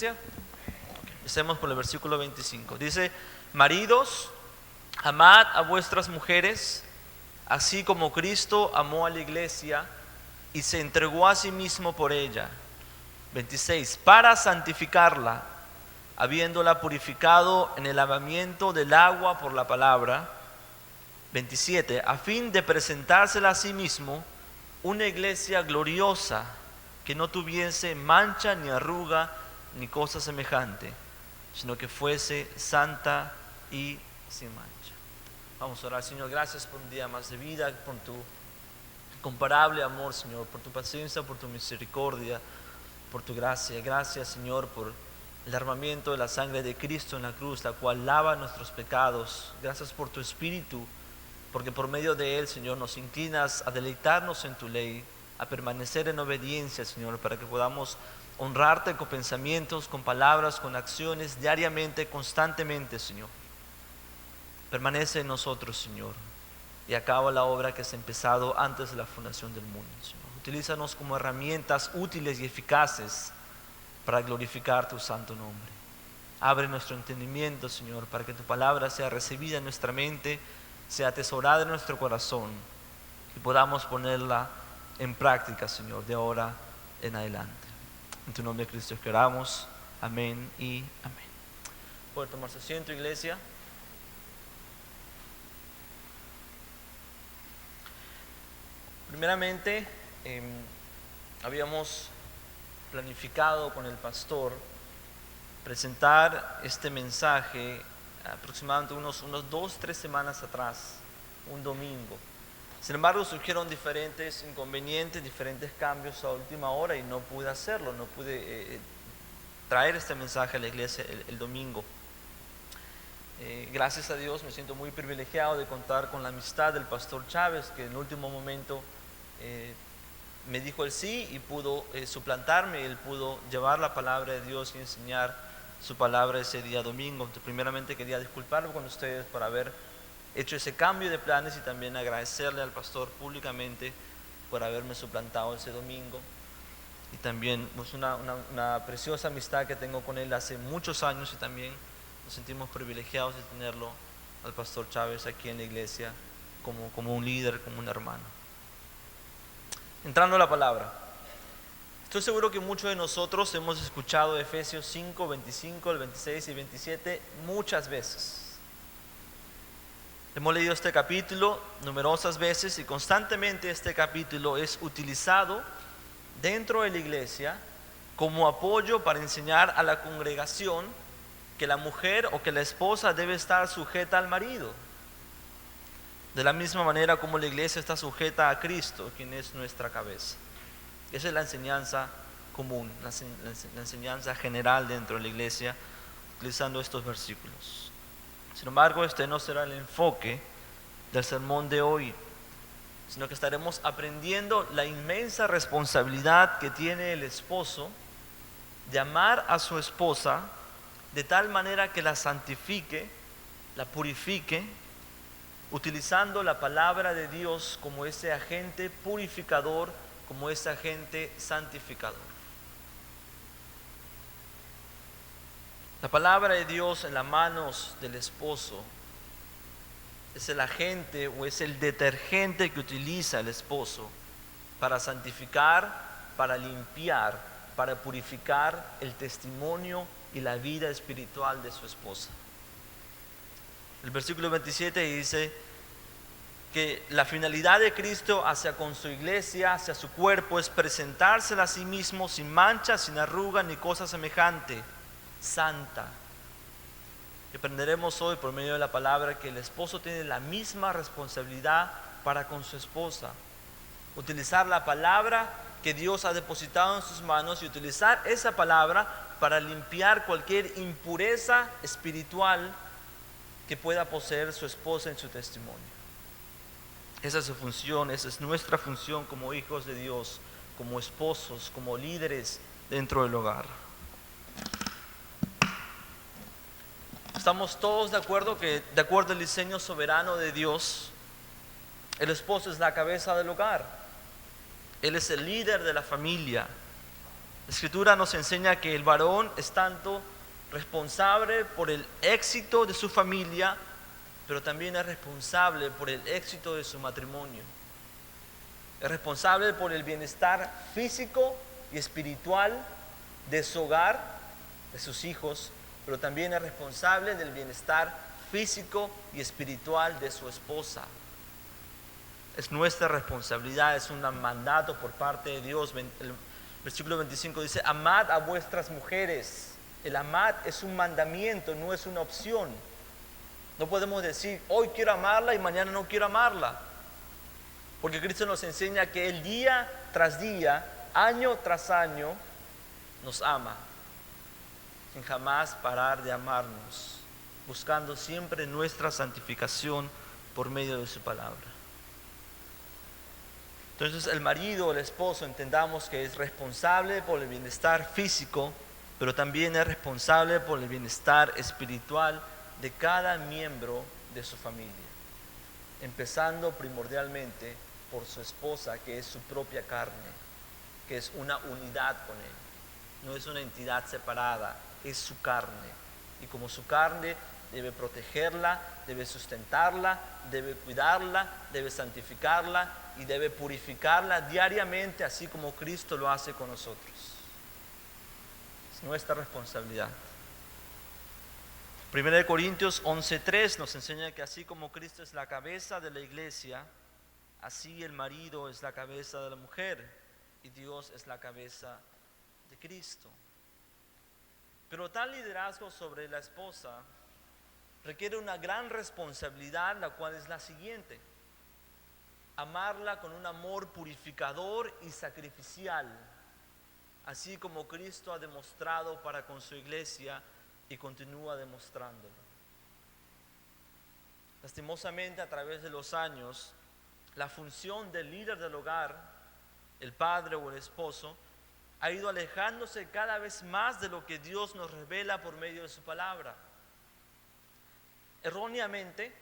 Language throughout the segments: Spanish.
Empecemos por el versículo 25. Dice: maridos, amad a vuestras mujeres, así como Cristo amó a la iglesia y se entregó a sí mismo por ella. 26. Para santificarla, habiéndola purificado en el lavamiento del agua por la palabra. 27. A fin de presentársela a sí mismo una iglesia gloriosa, que no tuviese mancha ni arruga ni cosa semejante, sino que fuese santa y sin mancha. Vamos a orar. Señor, gracias por un día más de vida, por tu incomparable amor, Señor, por tu paciencia, por tu misericordia, por tu gracia. Gracias, Señor, por el derramamiento de la sangre de Cristo en la cruz, la cual lava nuestros pecados. Gracias por tu Espíritu, porque por medio de Él, Señor, nos inclinas a deleitarnos en tu ley, a permanecer en obediencia, Señor, para que podamos honrarte con pensamientos, con palabras, con acciones, diariamente, constantemente, Señor. Permanece en nosotros, Señor, y acaba la obra que has empezado antes de la fundación del mundo, Señor. Utilízanos como herramientas útiles y eficaces para glorificar tu santo nombre. Abre nuestro entendimiento, Señor, para que tu palabra sea recibida en nuestra mente, sea atesorada en nuestro corazón y podamos ponerla en práctica, Señor, de ahora en adelante. En tu nombre, Cristo, que oramos. Amén y amén. ¿Puede tomarse asiento, iglesia? Primeramente, habíamos planificado con el pastor presentar este mensaje aproximadamente unos 2-3 semanas atrás, un domingo. Sin embargo, surgieron diferentes inconvenientes, diferentes cambios a última hora y no pude hacerlo, no pude traer este mensaje a la iglesia el domingo. Gracias a Dios me siento muy privilegiado de contar con la amistad del pastor Chávez, que en el último momento me dijo el sí y pudo suplantarme. Él pudo llevar la palabra de Dios y enseñar su palabra ese día domingo. Entonces, primeramente quería disculparme con ustedes por haber hecho ese cambio de planes y también agradecerle al pastor públicamente por haberme suplantado ese domingo. Y también pues, una preciosa amistad que tengo con él hace muchos años, y también nos sentimos privilegiados de tenerlo al pastor Chávez aquí en la iglesia como un líder, como un hermano. Entrando a la palabra, estoy seguro que muchos de nosotros hemos escuchado Efesios 5, 25, el 26 y 27 muchas veces. Hemos leído este capítulo numerosas veces y constantemente este capítulo es utilizado dentro de la iglesia como apoyo para enseñar a la congregación que la mujer o que la esposa debe estar sujeta al marido, de la misma manera como la iglesia está sujeta a Cristo, quien es nuestra cabeza. Esa es la enseñanza común, la enseñanza general dentro de la iglesia, utilizando estos versículos. Sin embargo, este no será el enfoque del sermón de hoy, sino que estaremos aprendiendo la inmensa responsabilidad que tiene el esposo de amar a su esposa de tal manera que la santifique, la purifique, utilizando la palabra de Dios como ese agente purificador, como ese agente santificador. La palabra de Dios en las manos del esposo es el agente o es el detergente que utiliza el esposo para santificar, para limpiar, para purificar el testimonio y la vida espiritual de su esposa. El versículo 27 dice que la finalidad de Cristo hacia con su iglesia, hacia su cuerpo, es presentársela a sí mismo sin mancha, sin arruga ni cosa semejante, santa. Y aprenderemos hoy por medio de la palabra que el esposo tiene la misma responsabilidad para con su esposa. Utilizar la palabra que Dios ha depositado en sus manos y utilizar esa palabra para limpiar cualquier impureza espiritual que pueda poseer su esposa en su testimonio. Esa es su función, esa es nuestra función como hijos de Dios, como esposos, como líderes dentro del hogar. Estamos todos de acuerdo que, de acuerdo al diseño soberano de Dios, el esposo es la cabeza del hogar. Él es el líder de la familia. La Escritura nos enseña que el varón es tanto responsable por el éxito de su familia, pero también es responsable por el éxito de su matrimonio. Es responsable por el bienestar físico y espiritual de su hogar, de sus hijos, pero también es responsable del bienestar físico y espiritual de su esposa. Es nuestra responsabilidad, es un mandato por parte de Dios. El versículo 25 dice: amad a vuestras mujeres. El amad es un mandamiento, no es una opción. No podemos decir hoy quiero amarla y mañana no quiero amarla, porque Cristo nos enseña que Él día tras día, año tras año, nos ama, sin jamás parar de amarnos, buscando siempre nuestra santificación por medio de su palabra. Entonces el marido, el esposo, entendamos que es responsable por el bienestar físico, pero también es responsable por el bienestar espiritual de cada miembro de su familia, empezando primordialmente por su esposa, que es su propia carne, que es una unidad con él, no es una entidad separada, es su carne, y como su carne debe protegerla, debe sustentarla, debe cuidarla, debe santificarla y debe purificarla diariamente, así como Cristo lo hace con nosotros. Es nuestra responsabilidad. 1 Corintios 11:3 nos enseña que así como Cristo es la cabeza de la iglesia, así el marido es la cabeza de la mujer y Dios es la cabeza de Cristo. Pero tal liderazgo sobre la esposa requiere una gran responsabilidad, la cual es la siguiente: amarla con un amor purificador y sacrificial, así como Cristo ha demostrado para con su iglesia y continúa demostrándolo. Lastimosamente, a través de los años, la función del líder del hogar, el padre o el esposo, ha ido alejándose cada vez más de lo que Dios nos revela por medio de su palabra. Erróneamente,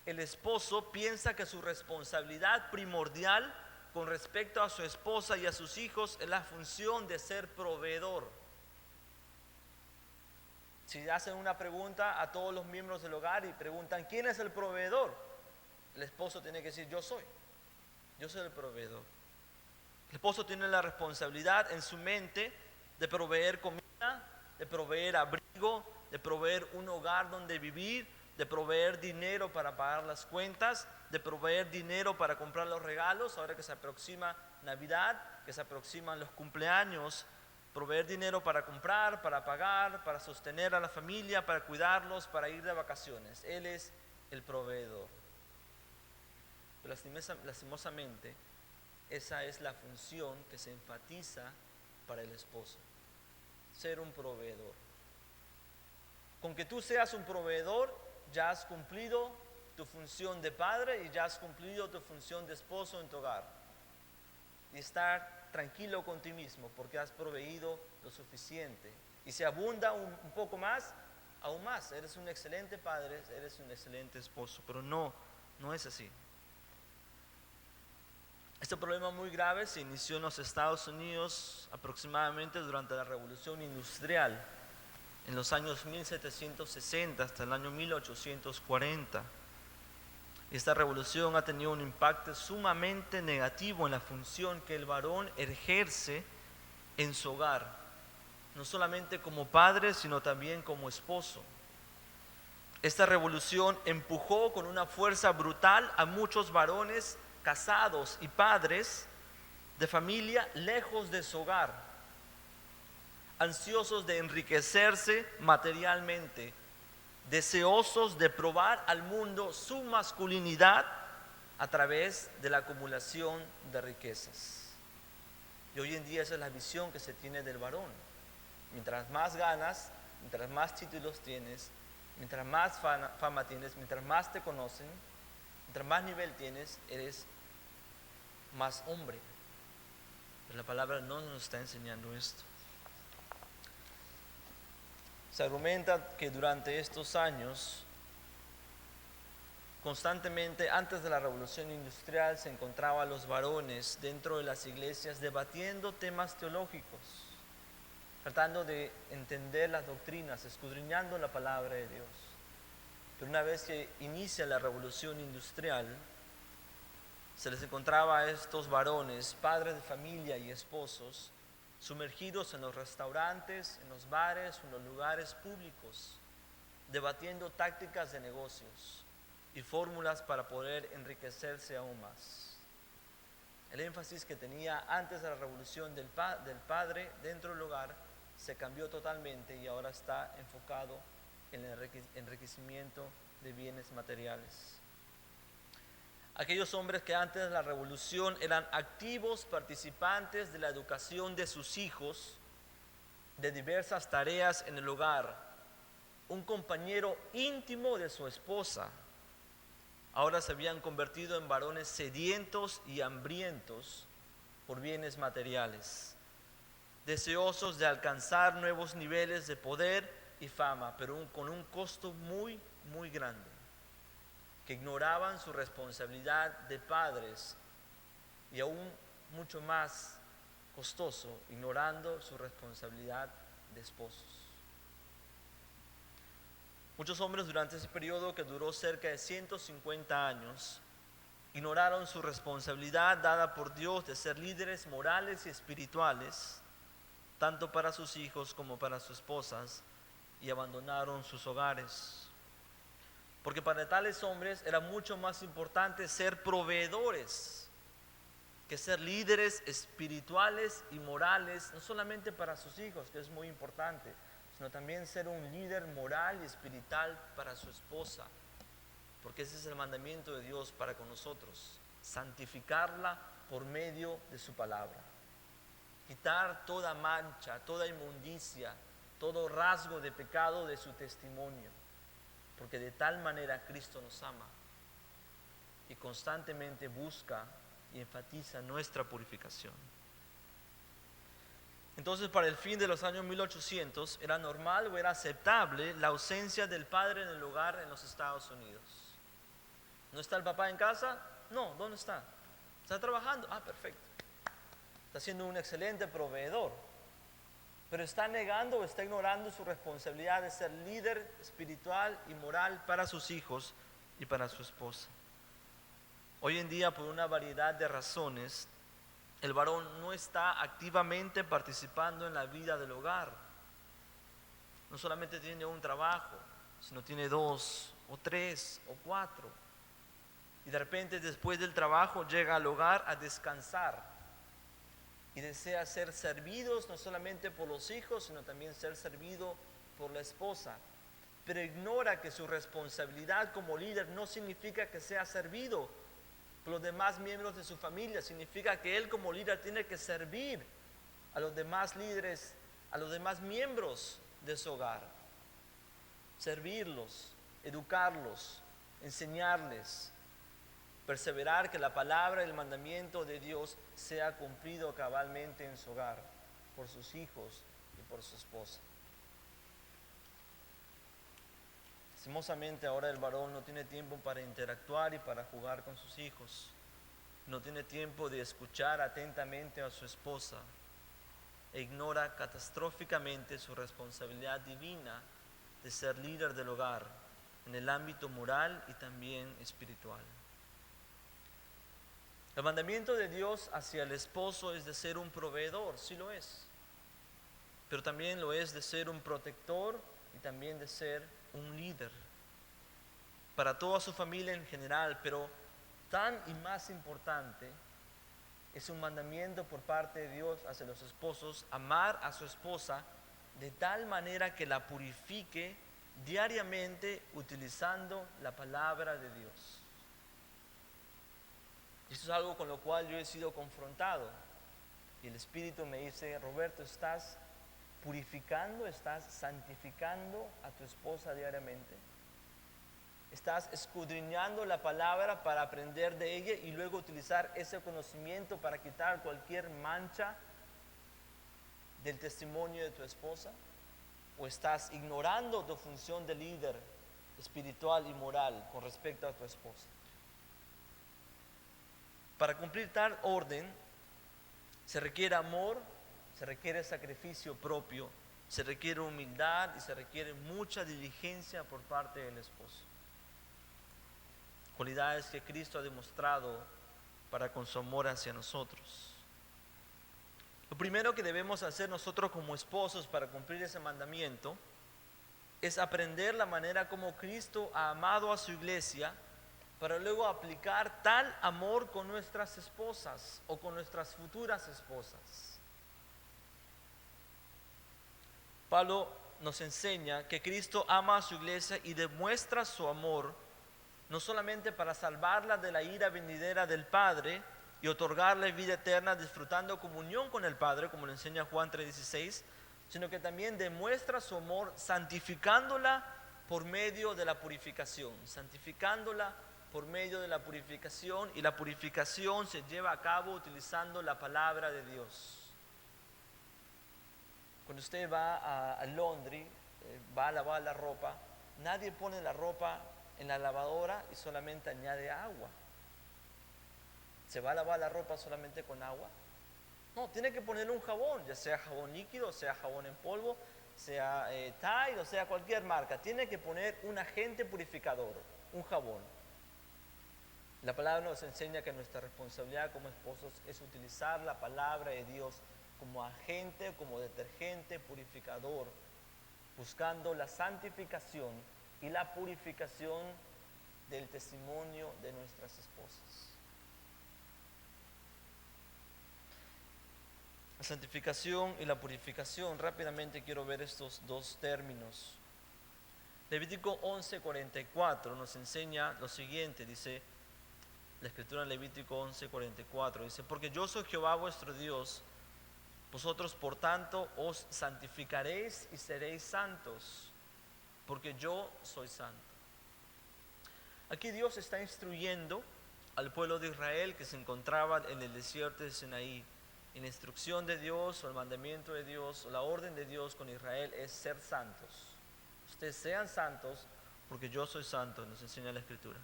el esposo piensa que su responsabilidad primordial con respecto a su esposa y a sus hijos es la función de ser proveedor. Si hacen una pregunta a todos los miembros del hogar y preguntan ¿quién es el proveedor?, el esposo tiene que decir yo soy el proveedor. El esposo tiene la responsabilidad en su mente de proveer comida, de proveer abrigo, de proveer un hogar donde vivir, de proveer dinero para pagar las cuentas, de proveer dinero para comprar los regalos, ahora que se aproxima Navidad, que se aproximan los cumpleaños, proveer dinero para comprar, para pagar, para sostener a la familia, para cuidarlos, para ir de vacaciones. Él es el proveedor. Pero lastimosamente, esa es la función que se enfatiza para el esposo: ser un proveedor. Con que tú seas un proveedor, ya has cumplido tu función de padre y ya has cumplido tu función de esposo en tu hogar. Y estar tranquilo con ti mismo porque has proveído lo suficiente. Y si abunda un poco más, aún más. Eres un excelente padre, eres un excelente esposo. Pero no es así. Este problema muy grave se inició en los Estados Unidos aproximadamente durante la Revolución Industrial, en los años 1760 hasta el año 1840. Esta revolución ha tenido un impacto sumamente negativo en la función que el varón ejerce en su hogar, no solamente como padre, sino también como esposo. Esta revolución empujó con una fuerza brutal a muchos varones casados y padres de familia lejos de su hogar, ansiosos de enriquecerse materialmente, deseosos de probar al mundo su masculinidad a través de la acumulación de riquezas. Y hoy en día esa es la visión que se tiene del varón. Mientras más ganas, mientras más títulos tienes, mientras más fama tienes, mientras más te conocen, mientras más nivel tienes, eres más hombre. Pero la palabra no nos está enseñando esto. Se argumenta que durante estos años, constantemente antes de la Revolución Industrial, se encontraban los varones dentro de las iglesias debatiendo temas teológicos, tratando de entender las doctrinas, escudriñando la palabra de Dios. Pero una vez que inicia la revolución industrial, se les encontraba a estos varones, padres de familia y esposos, sumergidos en los restaurantes, en los bares, en los lugares públicos, debatiendo tácticas de negocios y fórmulas para poder enriquecerse aún más. El énfasis que tenía antes de la revolución del padre dentro del hogar se cambió totalmente y ahora está enfocado en el enriquecimiento de bienes materiales. Aquellos hombres que antes de la revolución eran activos participantes de la educación de sus hijos, de diversas tareas en el hogar, un compañero íntimo de su esposa, ahora se habían convertido en varones sedientos y hambrientos por bienes materiales, deseosos de alcanzar nuevos niveles de poder y fama, pero con un costo muy, muy grande, que ignoraban su responsabilidad de padres y aún mucho más costoso, ignorando su responsabilidad de esposos. Muchos hombres durante ese periodo, que duró cerca de 150 años, ignoraron su responsabilidad dada por Dios de ser líderes morales y espirituales, tanto para sus hijos como para sus esposas, y abandonaron sus hogares. Porque para tales hombres era mucho más importante ser proveedores que ser líderes espirituales y morales, no solamente para sus hijos, que es muy importante, sino también ser un líder moral y espiritual para su esposa. Porque ese es el mandamiento de Dios para con nosotros: santificarla por medio de su palabra. Quitar toda mancha, toda inmundicia, todo rasgo de pecado de su testimonio. Porque de tal manera Cristo nos ama y constantemente busca y enfatiza nuestra purificación. Entonces, para el fin de los años 1800, era normal o era aceptable la ausencia del padre en el hogar en los Estados Unidos. ¿No está el papá en casa? No, ¿dónde está? ¿Está trabajando? Ah, perfecto. Está siendo un excelente proveedor. Pero está negando o está ignorando su responsabilidad de ser líder espiritual y moral para sus hijos y para su esposa. Hoy en día, por una variedad de razones, el varón no está activamente participando en la vida del hogar. No solamente tiene un trabajo, sino tiene 2 o 3 o 4. Y de repente, después del trabajo, llega al hogar a descansar. Y desea ser servidos no solamente por los hijos, sino también ser servido por la esposa. Pero ignora que su responsabilidad como líder no significa que sea servido por los demás miembros de su familia. Significa que él como líder tiene que servir a los demás líderes, a los demás miembros de su hogar. Servirlos, educarlos, enseñarles. Perseverar que la palabra y el mandamiento de Dios sea cumplido cabalmente en su hogar, por sus hijos y por su esposa. Lastimosamente ahora el varón no tiene tiempo para interactuar y para jugar con sus hijos. No tiene tiempo de escuchar atentamente a su esposa e ignora catastróficamente su responsabilidad divina de ser líder del hogar en el ámbito moral y también espiritual. El mandamiento de Dios hacia el esposo es de ser un proveedor, sí lo es, pero también lo es de ser un protector y también de ser un líder para toda su familia en general. Pero tan y más importante es un mandamiento por parte de Dios hacia los esposos: amar a su esposa de tal manera que la purifique diariamente utilizando la palabra de Dios. Esto es algo con lo cual yo he sido confrontado. Y el Espíritu me dice: Roberto, ¿estás purificando, estás santificando a tu esposa diariamente? ¿Estás escudriñando la palabra para aprender de ella y luego utilizar ese conocimiento para quitar cualquier mancha del testimonio de tu esposa? ¿O estás ignorando tu función de líder espiritual y moral con respecto a tu esposa? Para cumplir tal orden se requiere amor se requiere sacrificio propio, se requiere humildad y se requiere mucha diligencia por parte del esposo. Cualidades que Cristo ha demostrado para con su amor hacia nosotros. Lo primero que debemos hacer nosotros como esposos para cumplir ese mandamiento es aprender la manera como Cristo ha amado a su iglesia para luego aplicar tal amor con nuestras esposas o con nuestras futuras esposas. Pablo nos enseña que Cristo ama a su iglesia y demuestra su amor no solamente para salvarla de la ira venidera del Padre y otorgarle vida eterna disfrutando comunión con el Padre, como lo enseña Juan 3:16, sino que también demuestra su amor santificándola por medio de la purificación, santificándola por medio de la purificación, y la purificación se lleva a cabo utilizando la palabra de Dios. Cuando usted va a laundry, va a lavar la ropa, nadie pone la ropa en la lavadora y solamente añade agua. ¿Se va a lavar la ropa solamente con agua? No, tiene que ponerle un jabón, ya sea jabón líquido, sea jabón en polvo, sea Tide o sea cualquier marca. Tiene que poner un agente purificador, un jabón. La palabra nos enseña que nuestra responsabilidad como esposos es utilizar la palabra de Dios como agente, como detergente purificador, buscando la santificación y la purificación del testimonio de nuestras esposas. La santificación y la purificación, rápidamente quiero ver estos dos términos. Levítico 11:44 nos enseña lo siguiente, dice la escritura en Levítico 11:44, dice: porque yo soy Jehová vuestro Dios, vosotros por tanto os santificaréis y seréis santos, porque yo soy santo. Aquí Dios está instruyendo al pueblo de Israel que se encontraba en el desierto de Sinaí. Y la instrucción de Dios o el mandamiento de Dios o la orden de Dios con Israel es ser santos. Ustedes sean santos porque yo soy santo, nos enseña la escritura.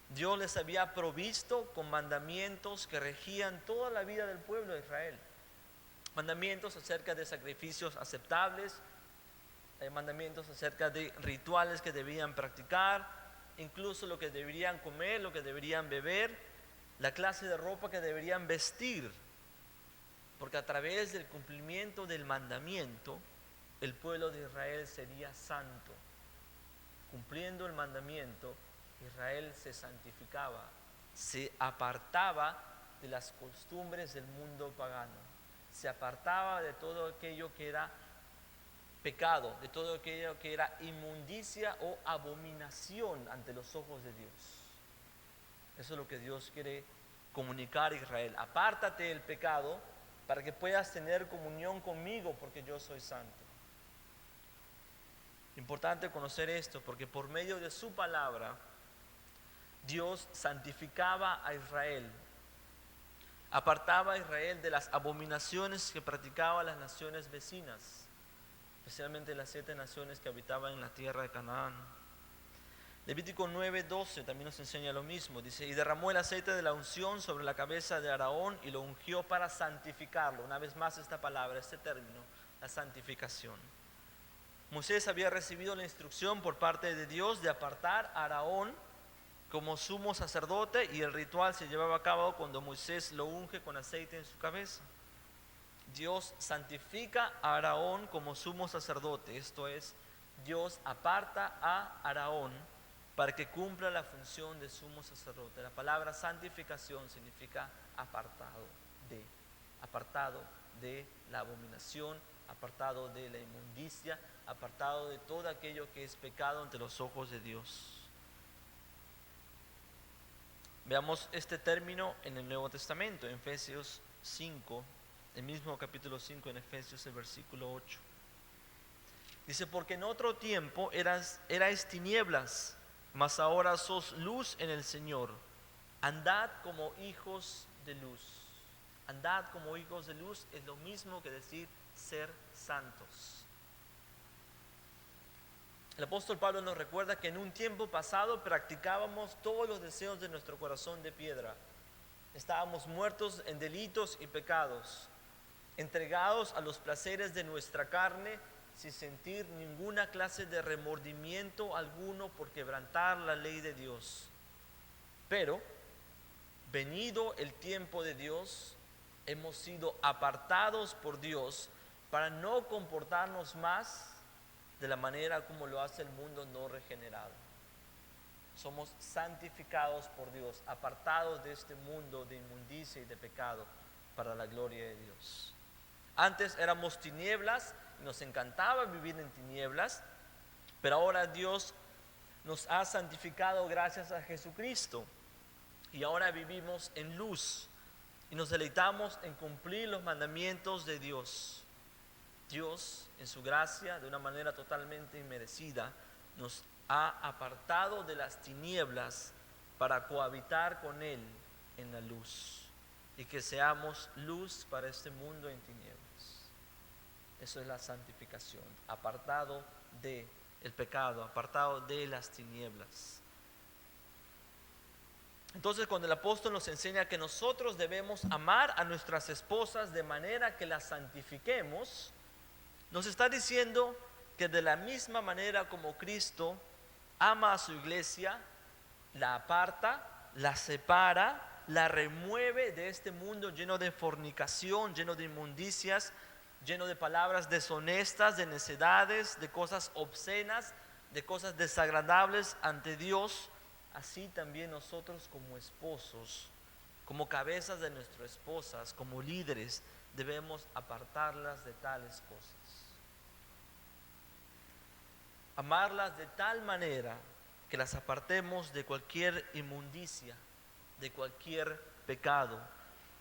Dios les había provisto con mandamientos que regían toda la vida del pueblo de Israel. Mandamientos acerca de sacrificios aceptables, mandamientos acerca de rituales que debían practicar, incluso lo que deberían comer, lo que deberían beber, la clase de ropa que deberían vestir. Porque a través del cumplimiento del mandamiento, el pueblo de Israel sería santo. Cumpliendo el mandamiento, Israel se santificaba, se apartaba de las costumbres del mundo pagano, se apartaba de todo aquello que era pecado, de todo aquello que era inmundicia o abominación ante los ojos de Dios. Eso es lo que Dios quiere comunicar a Israel. Apártate del pecado para que puedas tener comunión conmigo, porque yo soy santo. Importante conocer esto, porque por medio de su palabra Dios santificaba a Israel, apartaba a Israel de las abominaciones que practicaban las naciones vecinas, especialmente las 7 naciones que habitaban en la tierra de Canaán. Levítico 9:12 también nos enseña lo mismo. Dice: y derramó el aceite de la unción sobre la cabeza de Aarón y lo ungió para santificarlo. Una vez más esta palabra, este término, la santificación. Moisés había recibido la instrucción por parte de Dios de apartar a Aarón como sumo sacerdote, y el ritual se llevaba a cabo cuando Moisés lo unge con aceite en su cabeza. Dios santifica a Aarón como sumo sacerdote, esto es, Dios aparta a Aarón para que cumpla la función de sumo sacerdote. La palabra santificación significa apartado de la abominación, apartado de la inmundicia, apartado de todo aquello que es pecado ante los ojos de Dios. Veamos este término en el Nuevo Testamento, en Efesios 5, el mismo capítulo 5 en Efesios, el versículo 8. Dice: porque en otro tiempo erais tinieblas, mas ahora sos luz en el Señor. Andad como hijos de luz. Andad como hijos de luz es lo mismo que decir ser santos. El apóstol Pablo nos recuerda que en un tiempo pasado practicábamos todos los deseos de nuestro corazón de piedra. Estábamos muertos en delitos y pecados. entregados a los placeres de nuestra carne, sin sentir ninguna clase de remordimiento alguno por quebrantar la ley de Dios. Pero, venido el tiempo de Dios, hemos sido apartados por Dios para no comportarnos más de la manera como lo hace el mundo no regenerado. Somos santificados por Dios, apartados de este mundo de inmundicia y de pecado para la gloria de Dios. Antes éramos tinieblas, nos encantaba vivir en tinieblas, pero ahora Dios nos ha santificado gracias a Jesucristo y ahora vivimos en luz y nos deleitamos en cumplir los mandamientos de Dios. Dios, en su gracia, de una manera totalmente inmerecida, nos ha apartado de las tinieblas para cohabitar con Él en la luz y que seamos luz para este mundo en tinieblas. Eso es la santificación, apartado de el pecado, apartado de las tinieblas. Entonces, cuando el apóstol nos enseña que nosotros debemos amar a nuestras esposas de manera que las santifiquemos, nos está diciendo que de la misma manera como Cristo ama a su iglesia, la aparta, la separa, la remueve de este mundo lleno de fornicación, lleno de inmundicias, lleno de palabras deshonestas, de necedades, de cosas obscenas, de cosas desagradables ante Dios. Así también nosotros como esposos, como cabezas de nuestras esposas, como líderes, debemos apartarlas de tales cosas. Amarlas de tal manera que las apartemos de cualquier inmundicia, de cualquier pecado,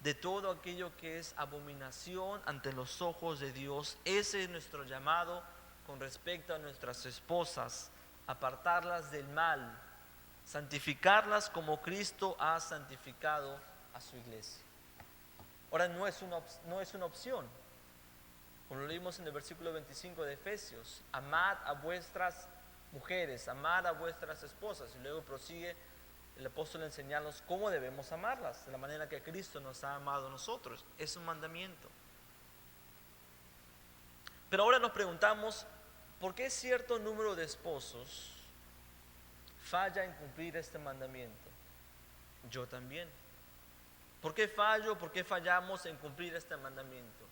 de todo aquello que es abominación ante los ojos de Dios. Ese es nuestro llamado con respecto a nuestras esposas, apartarlas del mal, santificarlas como Cristo ha santificado a su iglesia. Ahora no es una opción. Como lo leímos en el versículo 25 de Efesios, amad a vuestras mujeres, amad a vuestras esposas. Y luego prosigue el apóstol a enseñarnos cómo debemos amarlas, de la manera que Cristo nos ha amado a nosotros. Es un mandamiento. Pero ahora nos preguntamos, ¿por qué cierto número de esposos falla en cumplir este mandamiento? Yo también. ¿Por qué fallo? ¿Por qué fallamos en cumplir este mandamiento?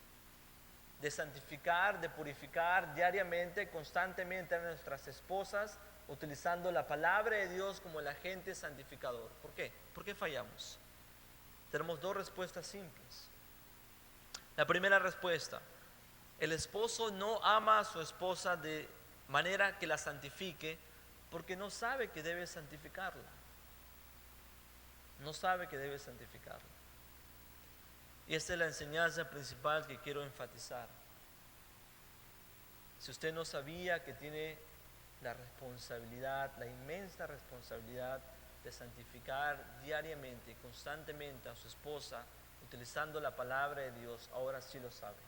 De santificar, de purificar diariamente, constantemente a nuestras esposas, utilizando la palabra de Dios como el agente santificador. ¿Por qué? ¿Por qué fallamos? Tenemos dos respuestas simples. La primera respuesta: el esposo no ama a su esposa de manera que la santifique porque no sabe que debe santificarla. No sabe que debe santificarla. Y esta es la enseñanza principal que quiero enfatizar. Si usted no sabía que tiene la responsabilidad, la inmensa responsabilidad de santificar diariamente y constantemente a su esposa, utilizando la palabra de Dios, ahora sí lo sabe.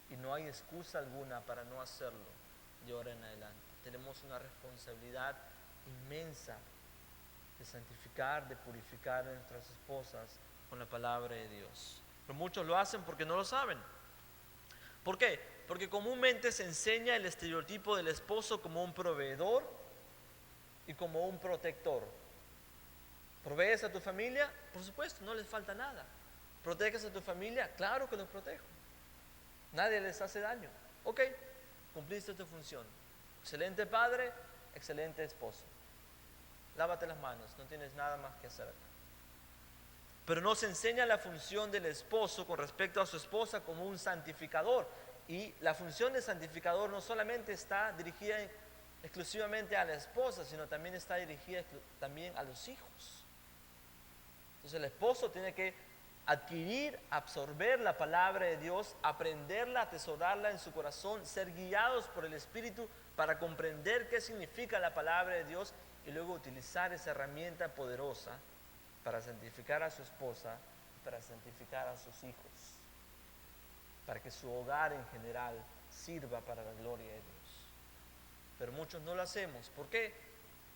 Y no hay excusa alguna para no hacerlo de ahora en adelante. Tenemos una responsabilidad inmensa de santificar, de purificar a nuestras esposas con la palabra de Dios. Pero muchos lo hacen porque no lo saben. ¿Por qué? Porque comúnmente se enseña el estereotipo del esposo como un proveedor y como un protector. ¿Provees a tu familia? Por supuesto, no les falta nada. ¿Proteges a tu familia? Claro que los protejo. Nadie les hace daño. Ok, cumpliste tu función. Excelente padre, excelente esposo. Lávate las manos, no tienes nada más que hacer acá. Pero no se enseña la función del esposo con respecto a su esposa como un santificador. Y la función de santificador no solamente está dirigida exclusivamente a la esposa, sino también está dirigida también a los hijos. Entonces el esposo tiene que adquirir, absorber la palabra de Dios, aprenderla, atesorarla en su corazón, ser guiados por el Espíritu para comprender qué significa la palabra de Dios y luego utilizar esa herramienta poderosa para santificar a su esposa, para santificar a sus hijos, para que su hogar en general sirva para la gloria de Dios. Pero muchos no lo hacemos. ¿Por qué?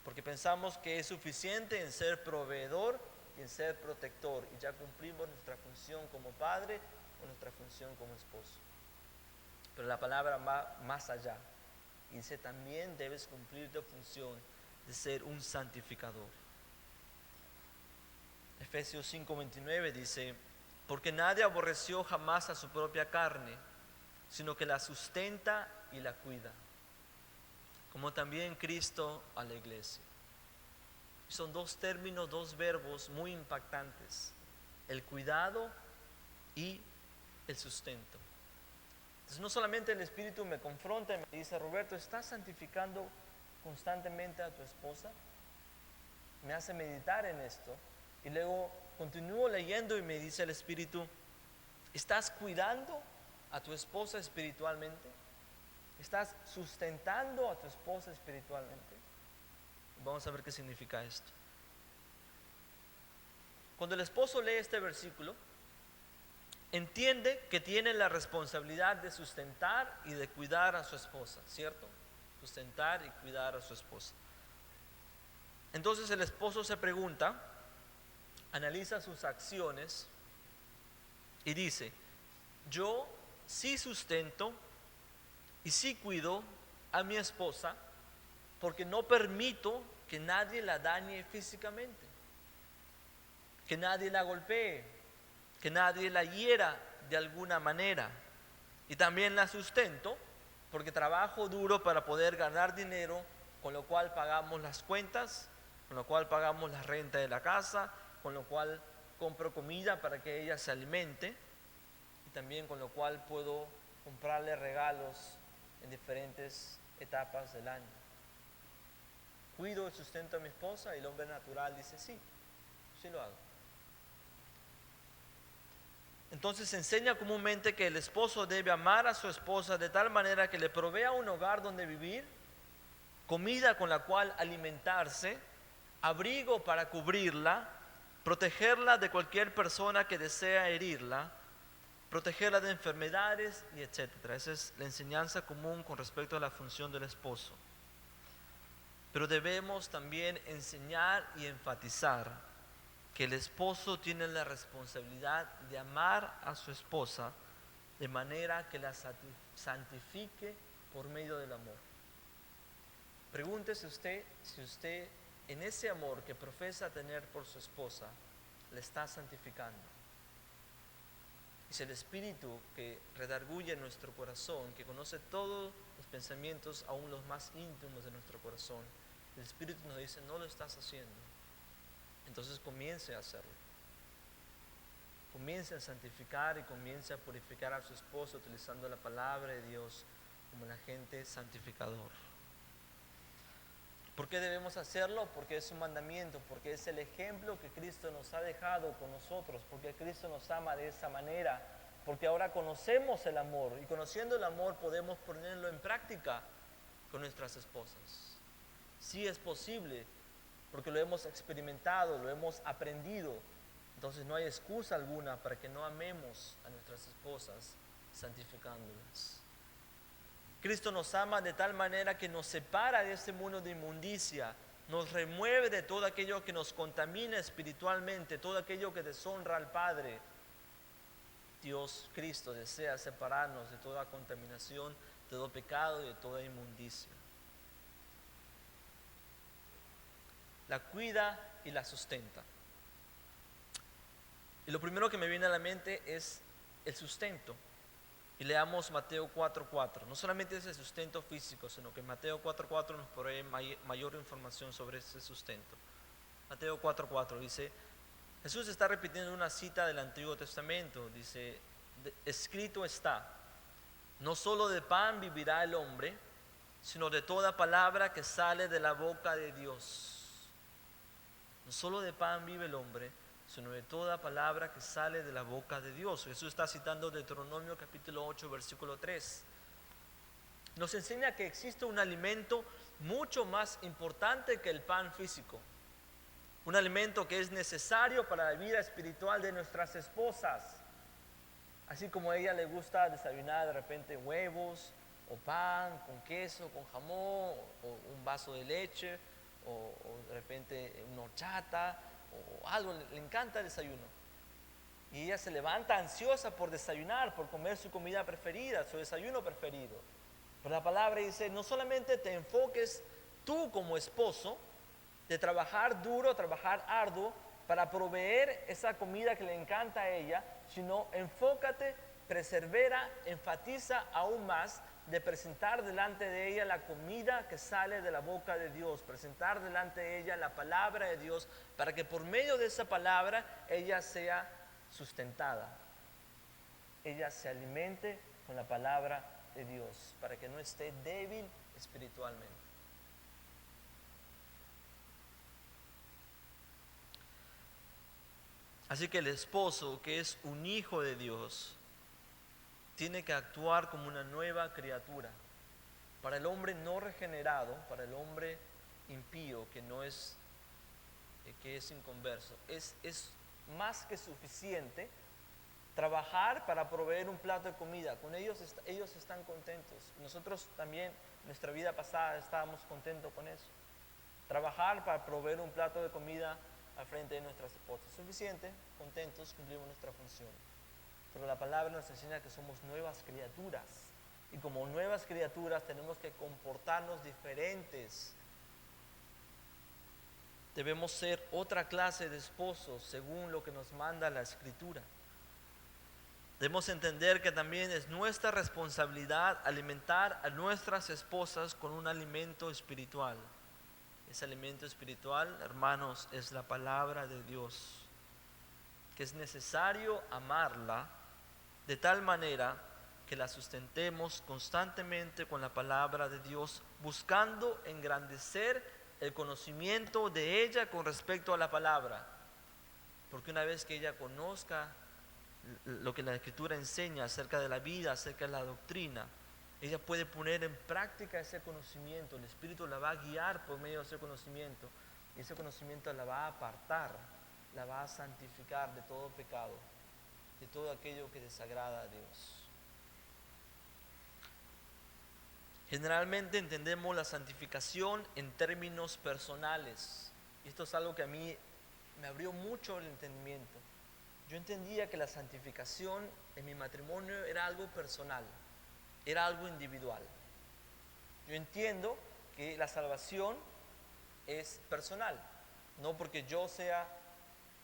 Porque pensamos que es suficiente en ser proveedor y en ser protector, y ya cumplimos nuestra función como padre con nuestra función como esposo. Pero la palabra va más allá. Y dice, también debes cumplir tu función de ser un santificador. Efesios 5:29 dice, porque nadie aborreció jamás a su propia carne, sino que la sustenta y la cuida, como también Cristo a la iglesia. Son dos términos, dos verbos muy impactantes: el cuidado y el sustento. Entonces no solamente el Espíritu me confronta y me dice, Roberto, ¿estás santificando constantemente a tu esposa? Me hace meditar en esto. Y luego continúo leyendo y me dice el Espíritu, ¿estás cuidando a tu esposa espiritualmente? ¿Estás sustentando a tu esposa espiritualmente? Vamos a ver qué significa esto. Cuando el esposo lee este versículo, entiende que tiene la responsabilidad de sustentar y de cuidar a su esposa, ¿cierto? Sustentar y cuidar a su esposa. Entonces el esposo se pregunta, analiza sus acciones y dice, yo sí sustento y sí cuido a mi esposa porque no permito que nadie la dañe físicamente, que nadie la golpee, que nadie la hiera de alguna manera. Y también la sustento porque trabajo duro para poder ganar dinero, con lo cual pagamos las cuentas, con lo cual pagamos la renta de la casa, con lo cual compro comida para que ella se alimente y también con lo cual puedo comprarle regalos en diferentes etapas del año. Cuido y sustento a mi esposa y el hombre natural dice sí, sí lo hago. Entonces se enseña comúnmente que el esposo debe amar a su esposa de tal manera que le provea un hogar donde vivir, comida con la cual alimentarse, abrigo para cubrirla, protegerla de cualquier persona que desea herirla, protegerla de enfermedades y etcétera. Esa es la enseñanza común con respecto a la función del esposo. Pero debemos también enseñar y enfatizar que el esposo tiene la responsabilidad de amar a su esposa de manera que la santifique por medio del amor. Pregúntese usted si usted en ese amor que profesa tener por su esposa le está santificando. Es el Espíritu que redarguye en nuestro corazón, que conoce todos los pensamientos, aún los más íntimos de nuestro corazón. El Espíritu nos dice, no lo estás haciendo. Entonces comience a hacerlo. Comience a santificar y comience a purificar a su esposo utilizando la palabra de Dios como el agente santificador. ¿Por qué debemos hacerlo? Porque es un mandamiento, porque es el ejemplo que Cristo nos ha dejado con nosotros, porque Cristo nos ama de esa manera, porque ahora conocemos el amor y conociendo el amor podemos ponerlo en práctica con nuestras esposas. Sí es posible, porque lo hemos experimentado, lo hemos aprendido. Entonces no hay excusa alguna para que no amemos a nuestras esposas santificándolas. Cristo nos ama de tal manera que nos separa de este mundo de inmundicia, nos remueve de todo aquello que nos contamina espiritualmente, todo aquello que deshonra al Padre. Dios, Cristo, desea separarnos de toda contaminación, de todo pecado y de toda inmundicia. La cuida y la sustenta. Y lo primero que me viene a la mente es el sustento. Y leamos Mateo 4:4. No solamente es el sustento físico, sino que Mateo 4:4 nos provee mayor información sobre ese sustento. Mateo 4:4 dice, Jesús está repitiendo una cita del Antiguo Testamento. Dice, escrito está, no solo de pan vivirá el hombre, sino de toda palabra que sale de la boca de Dios. No solo de pan vive el hombre, sino de toda palabra que sale de la boca de Dios. Jesús está citando Deuteronomio capítulo 8, versículo 3. Nos enseña que existe un alimento mucho más importante que el pan físico. Un alimento que es necesario para la vida espiritual de nuestras esposas. Así como a ella le gusta desayunar de repente huevos, o pan con queso, con jamón, o un vaso de leche, o de repente una horchata, o algo, le encanta el desayuno. Y ella se levanta ansiosa por desayunar, por comer su comida preferida, su desayuno preferido. Pero la palabra dice, no solamente te enfoques tú como esposo, de trabajar duro, trabajar arduo, para proveer esa comida que le encanta a ella, sino enfócate, persevera, enfatiza aún más de presentar delante de ella la comida que sale de la boca de Dios, presentar delante de ella la palabra de Dios, para que por medio de esa palabra ella sea sustentada, ella se alimente con la palabra de Dios, para que no esté débil espiritualmente. Así que el esposo, que es un hijo de Dios, tiene que actuar como una nueva criatura. Para el hombre no regenerado, para el hombre impío, que es inconverso, es más que suficiente trabajar para proveer un plato de comida. Con ellos están contentos. Nosotros también, en nuestra vida pasada, estábamos contentos con eso. Trabajar para proveer un plato de comida al frente de nuestras esposas. Suficiente, contentos, cumplimos nuestra función. Pero la palabra nos enseña que somos nuevas criaturas. Y como nuevas criaturas tenemos que comportarnos diferentes. Debemos ser otra clase de esposos según lo que nos manda la Escritura. Debemos entender que también es nuestra responsabilidad alimentar a nuestras esposas con un alimento espiritual. Ese alimento espiritual, hermanos, es la palabra de Dios, que es necesario amarla de tal manera que la sustentemos constantemente con la palabra de Dios, buscando engrandecer el conocimiento de ella con respecto a la palabra. Porque una vez que ella conozca lo que la Escritura enseña acerca de la vida, acerca de la doctrina, ella puede poner en práctica ese conocimiento. El Espíritu la va a guiar por medio de ese conocimiento, y ese conocimiento la va a apartar, la va a santificar de todo pecado, de todo aquello que desagrada a Dios. Generalmente entendemos la santificación en términos personales, y esto es algo que a mí me abrió mucho el entendimiento. Yo entendía que la santificación en mi matrimonio era algo personal, era algo individual. Yo entiendo que la salvación es personal. No porque yo sea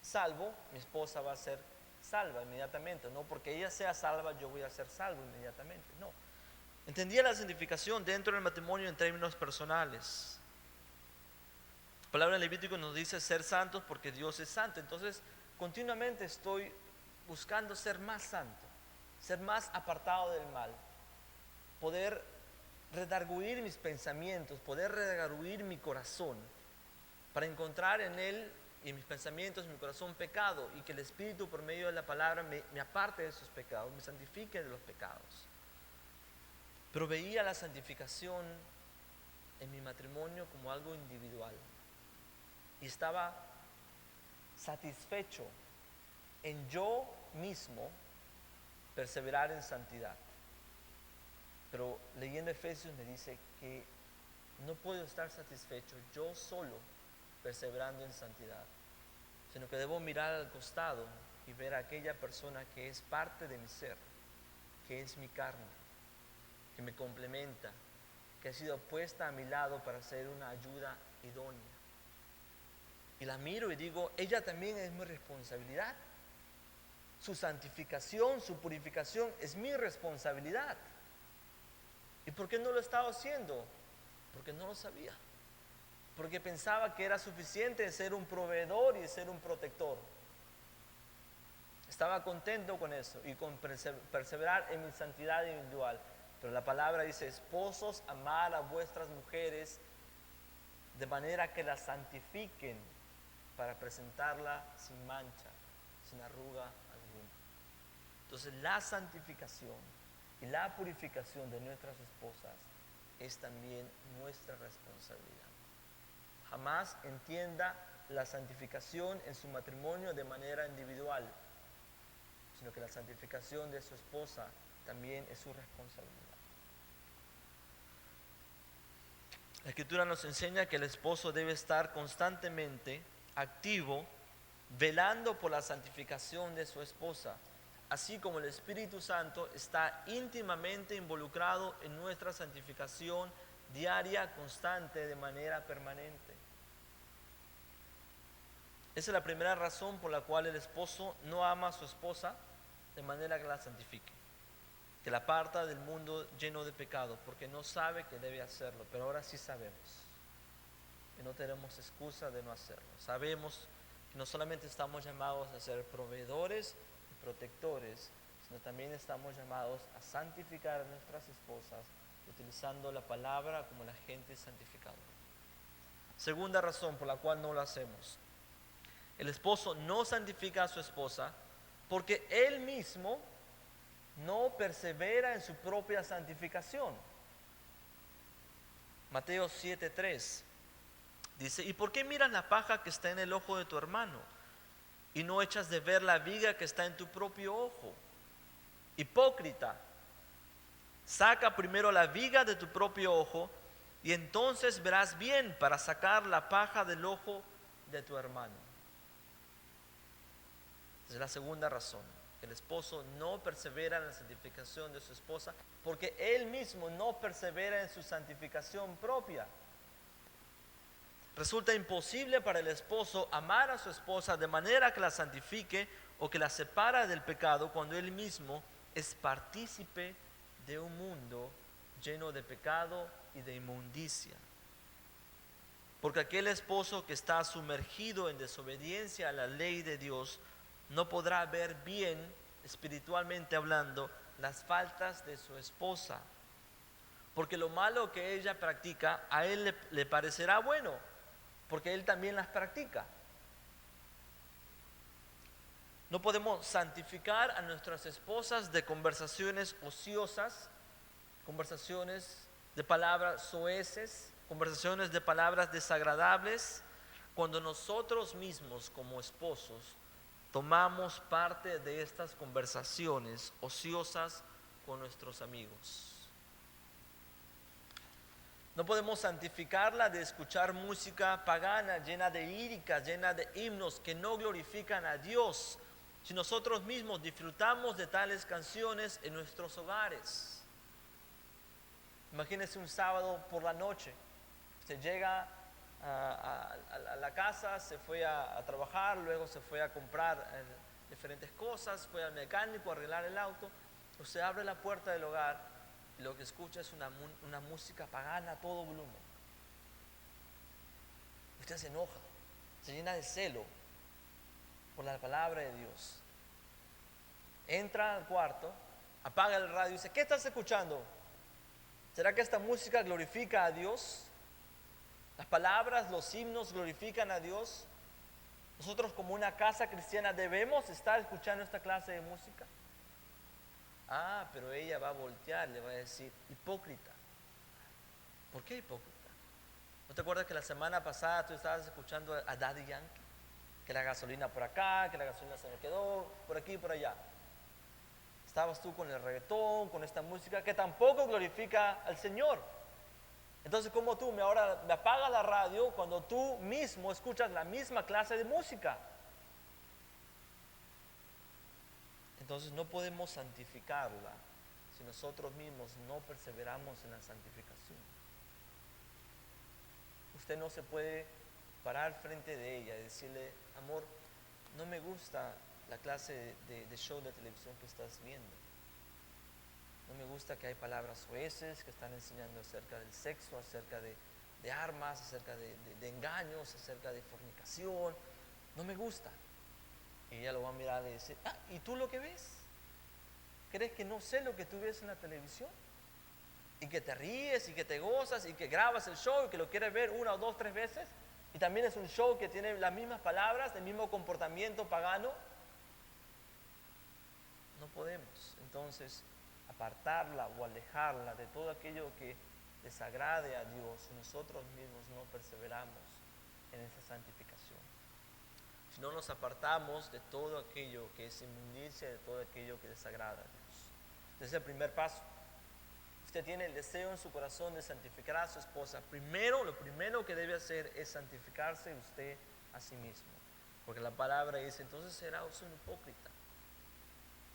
salvo, mi esposa va a ser salva inmediatamente. No porque ella sea salva, yo voy a ser salvo inmediatamente. No. Entendía la santificación dentro del matrimonio en términos personales. La palabra en Levítico nos dice ser santos porque Dios es santo. Entonces, continuamente estoy buscando ser más santo, ser más apartado del mal, poder redarguir mis pensamientos, poder redarguir mi corazón, para encontrar en él y en mis pensamientos, en mi corazón, pecado, y que el Espíritu por medio de la palabra me aparte de esos pecados, me santifique de los pecados. Pero veía la santificación en mi matrimonio como algo individual, y estaba satisfecho en yo mismo perseverar en santidad. Pero leyendo Efesios me dice que no puedo estar satisfecho yo solo perseverando en santidad, sino que debo mirar al costado y ver a aquella persona que es parte de mi ser, que es mi carne, que me complementa, que ha sido puesta a mi lado para ser una ayuda idónea. Y la miro y digo, ella también es mi responsabilidad. Su santificación, su purificación es mi responsabilidad. ¿Y por qué no lo estaba haciendo? Porque no lo sabía. Porque pensaba que era suficiente ser un proveedor y ser un protector. Estaba contento con eso y con perseverar en mi santidad individual. Pero la palabra dice, esposos, amad a vuestras mujeres de manera que las santifiquen para presentarla sin mancha, sin arruga alguna. Entonces la santificación y la purificación de nuestras esposas es también nuestra responsabilidad. Jamás entienda la santificación en su matrimonio de manera individual, sino que la santificación de su esposa también es su responsabilidad. La Escritura nos enseña que el esposo debe estar constantemente activo velando por la santificación de su esposa, así como el Espíritu Santo está íntimamente involucrado en nuestra santificación diaria, constante, de manera permanente. Esa es la primera razón por la cual el esposo no ama a su esposa de manera que la santifique, que la aparta del mundo lleno de pecado, porque no sabe que debe hacerlo, pero ahora sí sabemos. Y no tenemos excusa de no hacerlo. Sabemos que no solamente estamos llamados a ser proveedores y protectores, sino también estamos llamados a santificar a nuestras esposas, utilizando la palabra como el agente santificador. Segunda razón por la cual no lo hacemos. El esposo no santifica a su esposa porque él mismo no persevera en su propia santificación. Mateo 7:3 dice: ¿y por qué miras la paja que está en el ojo de tu hermano y no echas de ver la viga que está en tu propio ojo? Hipócrita, saca primero la viga de tu propio ojo y entonces verás bien para sacar la paja del ojo de tu hermano. Esa es la segunda razón. El esposo no persevera en la santificación de su esposa porque él mismo no persevera en su santificación propia. Resulta imposible para el esposo amar a su esposa de manera que la santifique o que la separa del pecado cuando él mismo es partícipe de un mundo lleno de pecado y de inmundicia. Porque aquel esposo que está sumergido en desobediencia a la ley de Dios no podrá ver bien, espiritualmente hablando, las faltas de su esposa. Porque lo malo que ella practica a él le parecerá bueno, porque él también las practica. No podemos santificar a nuestras esposas de conversaciones ociosas, conversaciones de palabras soeces, conversaciones de palabras desagradables, cuando nosotros mismos como esposos tomamos parte de estas conversaciones ociosas con nuestros amigos. No podemos santificarla de escuchar música pagana llena de líricas, llena de himnos que no glorifican a Dios, si nosotros mismos disfrutamos de tales canciones en nuestros hogares. Imagínense un sábado por la noche, usted llega a la casa, se fue a trabajar, luego se fue a comprar diferentes cosas, fue al mecánico a arreglar el auto, usted abre la puerta del hogar y lo que escucha es una música pagana a todo volumen. Usted se enoja, se llena de celo por la palabra de Dios. Entra al cuarto, apaga el radio y dice: ¿qué estás escuchando? ¿Será que esta música glorifica a Dios? ¿Las palabras, los himnos glorifican a Dios? ¿Nosotros como una casa cristiana debemos estar escuchando esta clase de música? Ah, pero ella va a voltear, le va a decir: hipócrita. ¿Por qué hipócrita? ¿No te acuerdas que la semana pasada tú estabas escuchando a Daddy Yankee? Que la gasolina por acá, que la gasolina se me quedó, por aquí y por allá. Estabas tú con el reggaetón, con esta música que tampoco glorifica al Señor. Entonces, ¿cómo tú ahora me apagas la radio cuando tú mismo escuchas la misma clase de música? Entonces no podemos santificarla si nosotros mismos no perseveramos en la santificación. Usted no se puede parar frente de ella y decirle: amor, no me gusta la clase de show de televisión que estás viendo. No me gusta que hay palabras soeces que están enseñando acerca del sexo, acerca de armas, acerca de engaños, acerca de fornicación. No me gusta. Y ella lo va a mirar y decir: ah, ¿y tú lo que ves? ¿Crees que no sé lo que tú ves en la televisión? Y que te ríes y que te gozas y que grabas el show y que lo quieres ver 1 o 2, 3 veces. Y también es un show que tiene las mismas palabras, el mismo comportamiento pagano. No podemos entonces apartarla o alejarla de todo aquello que desagrade a Dios si nosotros mismos no perseveramos en esa santificación. Si no nos apartamos de todo aquello que es inmundicia, de todo aquello que desagrada a Dios. Ese es el primer paso. Usted tiene el deseo en su corazón de santificar a su esposa. Lo primero que debe hacer es santificarse usted a sí mismo. Porque la palabra dice, entonces serás un hipócrita.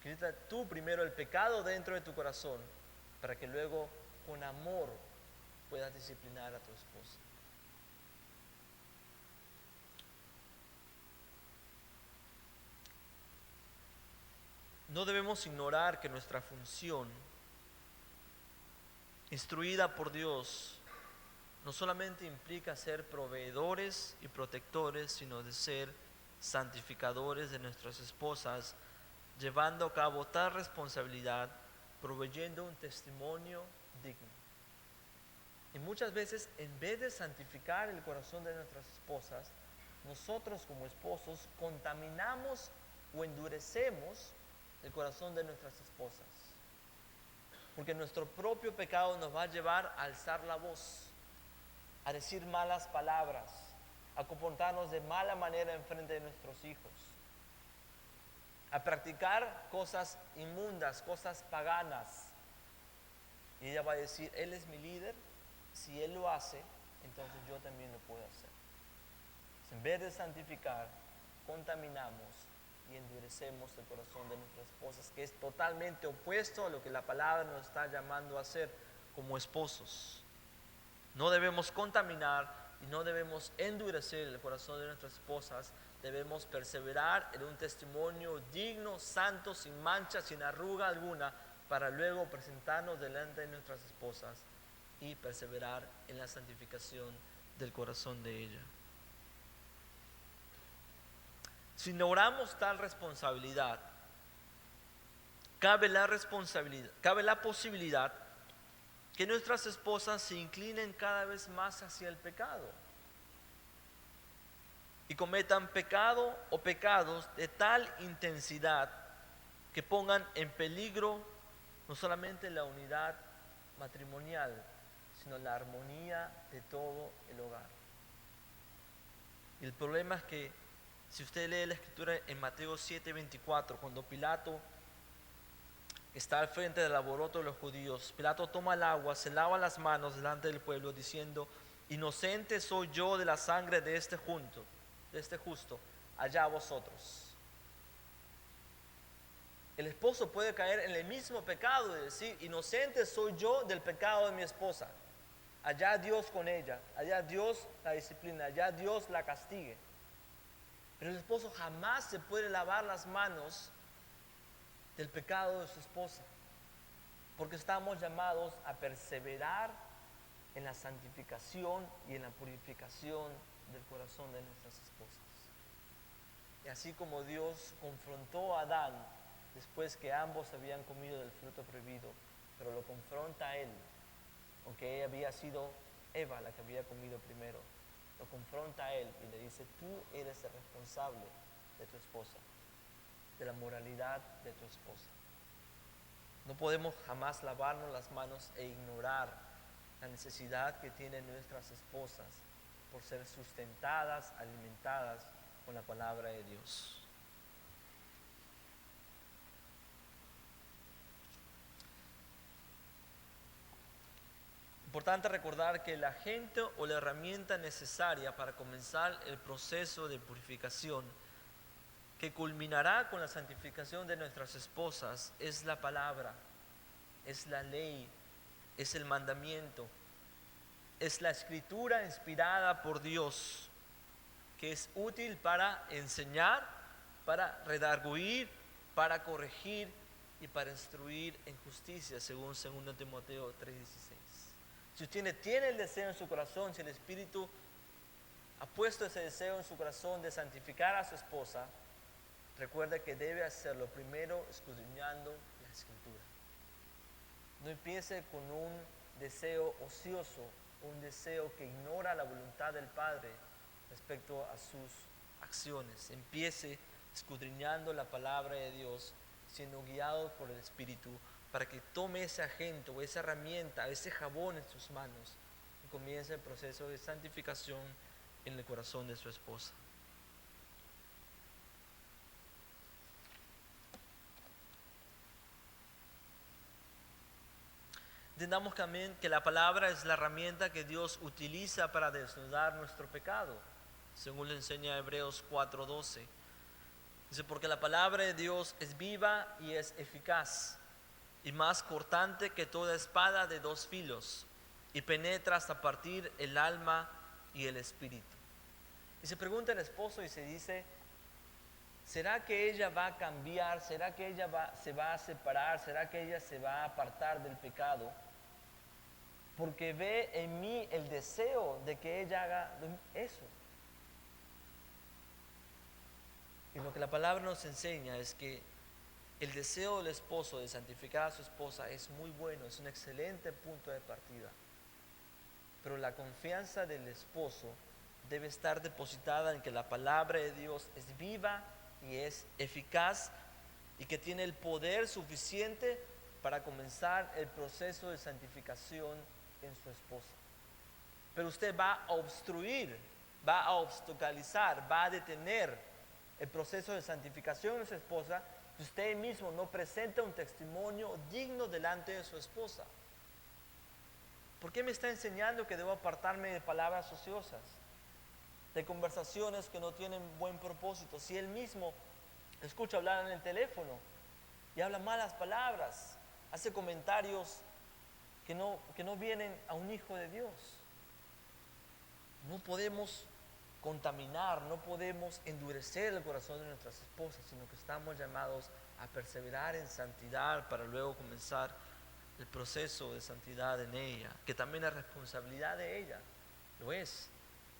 Quita tú primero el pecado dentro de tu corazón para que luego con amor puedas disciplinar a tu esposa. No debemos ignorar que nuestra función, instruida por Dios, no solamente implica ser proveedores y protectores, sino de ser santificadores de nuestras esposas, llevando a cabo tal responsabilidad, proveyendo un testimonio digno. Y muchas veces, en vez de santificar el corazón de nuestras esposas, nosotros como esposos contaminamos o endurecemos el corazón de nuestras esposas. Porque nuestro propio pecado nos va a llevar a alzar la voz, a decir malas palabras, a comportarnos de mala manera en frente de nuestros hijos, a practicar cosas inmundas, cosas paganas. Y ella va a decir, él es mi líder, si él lo hace, entonces yo también lo puedo hacer. Entonces, en vez de santificar, contaminamos y endurecemos el corazón de nuestras esposas, que es totalmente opuesto a lo que la palabra nos está llamando a hacer como esposos. No debemos contaminar y no debemos endurecer el corazón de nuestras esposas. Debemos perseverar en un testimonio digno, santo, sin mancha, sin arruga alguna, para luego presentarnos delante de nuestras esposas y perseverar en la santificación del corazón de ella. Si ignoramos tal responsabilidad, cabe la posibilidad que nuestras esposas se inclinen cada vez más hacia el pecado y cometan pecado o pecados de tal intensidad que pongan en peligro no solamente la unidad matrimonial, sino la armonía de todo el hogar. Y el problema es que si usted lee la escritura en Mateo 7:24, cuando Pilato está al frente del alboroto de los judíos, Pilato toma el agua, se lava las manos delante del pueblo diciendo, inocente soy yo de la sangre de este justo, allá vosotros. El esposo puede caer en el mismo pecado de decir, inocente soy yo del pecado de mi esposa, allá Dios con ella, allá Dios la disciplina, allá Dios la castigue. Pero el esposo jamás se puede lavar las manos del pecado de su esposa, porque estamos llamados a perseverar en la santificación y en la purificación del corazón de nuestras esposas. Y así como Dios confrontó a Adán después que ambos habían comido del fruto prohibido, pero lo confronta a él, aunque había sido Eva la que había comido primero, lo confronta a él y le dice, tú eres el responsable de tu esposa, de la moralidad de tu esposa. No podemos jamás lavarnos las manos e ignorar la necesidad que tienen nuestras esposas por ser sustentadas, alimentadas con la palabra de Dios. Importante recordar que el agente o la herramienta necesaria para comenzar el proceso de purificación que culminará con la santificación de nuestras esposas es la palabra, es la ley, es el mandamiento, es la escritura inspirada por Dios, que es útil para enseñar, para redarguir, para corregir y para instruir en justicia, según 2 Timoteo 3:16. Si usted tiene el deseo en su corazón, si el Espíritu ha puesto ese deseo en su corazón de santificar a su esposa, recuerda que debe hacerlo primero escudriñando la Escritura. No empiece con un deseo ocioso, un deseo que ignora la voluntad del Padre respecto a sus acciones. Empiece escudriñando la palabra de Dios, siendo guiado por el Espíritu, para que tome ese agente o esa herramienta, ese jabón en sus manos y comience el proceso de santificación en el corazón de su esposa. Entendamos también que la palabra es la herramienta que Dios utiliza para desnudar nuestro pecado. según le enseña Hebreos 4:12. Dice, porque la palabra de Dios es viva y es eficaz, y más cortante que toda espada de dos filos, y penetra hasta partir el alma y el espíritu. Y se pregunta el esposo y se dice, ¿será que ella va a cambiar? ¿Será que ella se va a separar? ¿Será que ella se va a apartar del pecado? Porque ve en mí el deseo de que ella haga eso. Y lo que la palabra nos enseña es que el deseo del esposo de santificar a su esposa es muy bueno, es un excelente punto de partida. Pero la confianza del esposo debe estar depositada en que la palabra de Dios es viva y es eficaz y que tiene el poder suficiente para comenzar el proceso de santificación en su esposa. Pero usted va a obstruir, va a obstaculizar, va a detener el proceso de santificación de su esposa si usted mismo no presenta un testimonio digno delante de su esposa. ¿Por qué me está enseñando que debo apartarme de palabras ociosas, de conversaciones que no tienen buen propósito? Si él mismo escucha hablar en el teléfono y habla malas palabras, hace comentarios que no vienen a un hijo de Dios. No podemos contaminar, no podemos endurecer el corazón de nuestras esposas, sino que estamos llamados a perseverar en santidad para luego comenzar el proceso de santidad en ella, que también es responsabilidad de ella, lo es,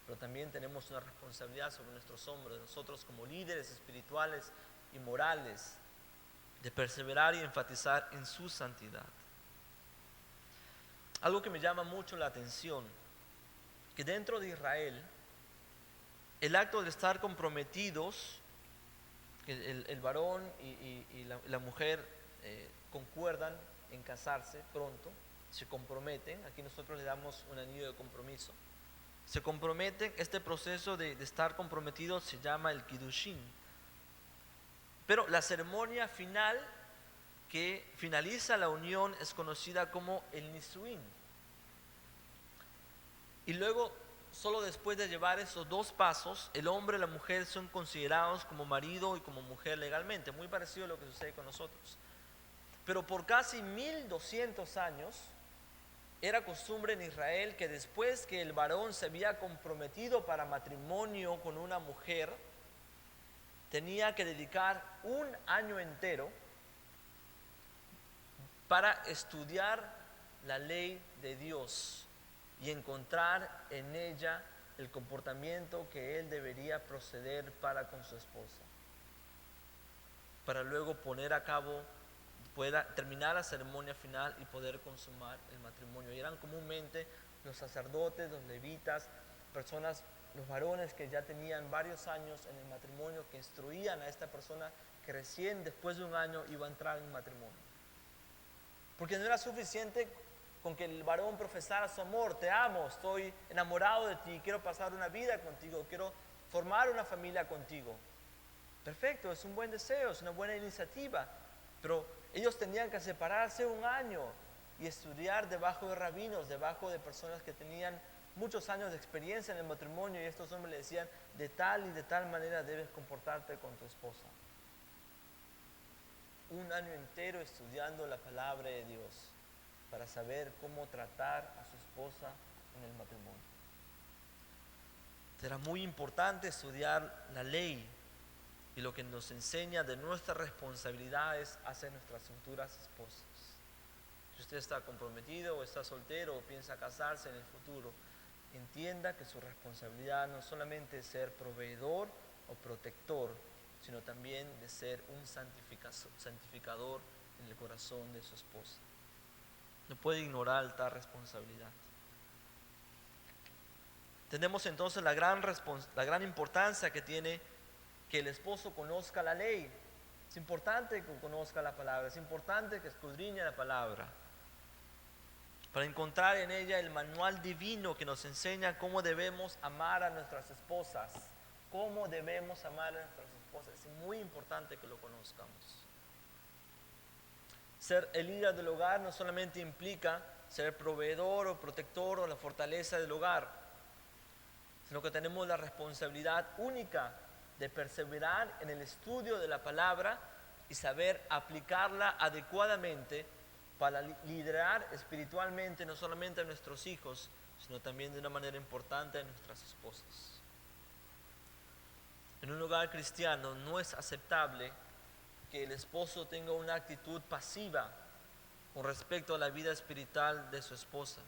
pero también tenemos una responsabilidad sobre nuestros hombros, nosotros como líderes espirituales y morales, de perseverar y enfatizar en su santidad. Algo que me llama mucho la atención, que dentro de Israel, el acto de estar comprometidos, el varón y la mujer concuerdan en casarse pronto, se comprometen, aquí nosotros le damos un anillo de compromiso, se comprometen, este proceso de estar comprometidos se llama el Kiddushin, pero la ceremonia final que finaliza la unión es conocida como el Nisuin. Y luego, solo después de llevar esos dos pasos, el hombre y la mujer son considerados como marido y como mujer legalmente, muy parecido a lo que sucede con nosotros. Pero por casi 1200 años, era costumbre en Israel que después que el varón se había comprometido para matrimonio con una mujer, tenía que dedicar un año entero para estudiar la ley de Dios y encontrar en ella el comportamiento que él debería proceder para con su esposa, para luego poner a cabo, pueda terminar la ceremonia final y poder consumar el matrimonio. Y eran comúnmente los sacerdotes, los levitas, personas, los varones que ya tenían varios años en el matrimonio, que instruían a esta persona que recién después de un año iba a entrar en matrimonio. Porque no era suficiente con que el varón profesara su amor, te amo, estoy enamorado de ti, quiero pasar una vida contigo, quiero formar una familia contigo. Perfecto, es un buen deseo, es una buena iniciativa, pero ellos tenían que separarse un año y estudiar debajo de rabinos, debajo de personas que tenían muchos años de experiencia en el matrimonio, y estos hombres le decían, de tal y de tal manera debes comportarte con tu esposa. Un año entero estudiando la palabra de Dios para saber cómo tratar a su esposa en el matrimonio. Será muy importante estudiar la ley y lo que nos enseña de nuestras responsabilidades hacia nuestras futuras esposas. Si usted está comprometido o está soltero o piensa casarse en el futuro, entienda que su responsabilidad no solamente es ser proveedor o protector, sino también de ser un santificador en el corazón de su esposa. No puede ignorar tal responsabilidad. Tenemos entonces la gran importancia que tiene que el esposo conozca la ley. Es importante que conozca la palabra, es importante que escudriñe la palabra, para encontrar en ella el manual divino que nos enseña cómo debemos amar a nuestras esposas. Cómo debemos amar a nuestras esposas. Es muy importante que lo conozcamos. Ser el líder del hogar no solamente implica ser proveedor o protector o la fortaleza del hogar, sino que tenemos la responsabilidad única de perseverar en el estudio de la palabra y saber aplicarla adecuadamente para liderar espiritualmente no solamente a nuestros hijos, sino también de una manera importante a nuestras esposas. En un hogar cristiano no es aceptable que el esposo tenga una actitud pasiva con respecto a la vida espiritual de su esposa.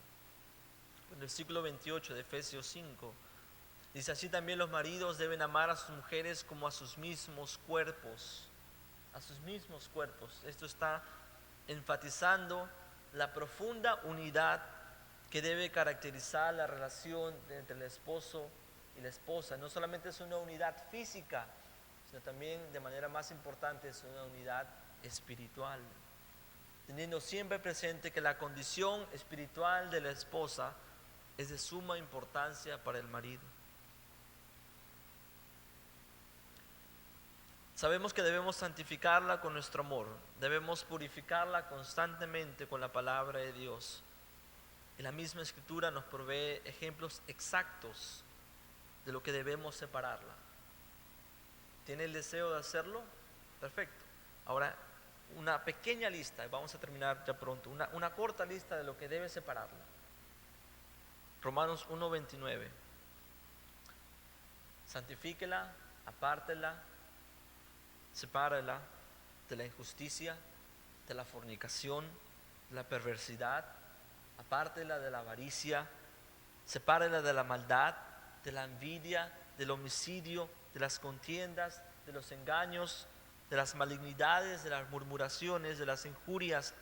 En el versículo 28 de Efesios 5 dice: así también los maridos deben amar a sus mujeres como a sus mismos cuerpos. A sus mismos cuerpos. Esto está enfatizando la profunda unidad que debe caracterizar la relación entre el esposo y la esposa. No solamente es una unidad física, sino también, de manera más importante, es una unidad espiritual. Teniendo siempre presente que la condición espiritual de la esposa es de suma importancia para el marido. Sabemos que debemos santificarla con nuestro amor, debemos purificarla constantemente con la palabra de Dios. Y la misma Escritura nos provee ejemplos exactos de lo que debemos separarla. ¿Tiene el deseo de hacerlo? Perfecto. Ahora, una pequeña lista, vamos a terminar ya pronto, una corta lista de lo que debe separarla. Romanos 1:29. Santifíquela, apártela, sepárala de la injusticia, de la fornicación, de la perversidad, apártela de la avaricia, sepárala de la maldad, de la envidia, del homicidio, de las contiendas, de los engaños, de las malignidades, de las murmuraciones, de las injurias,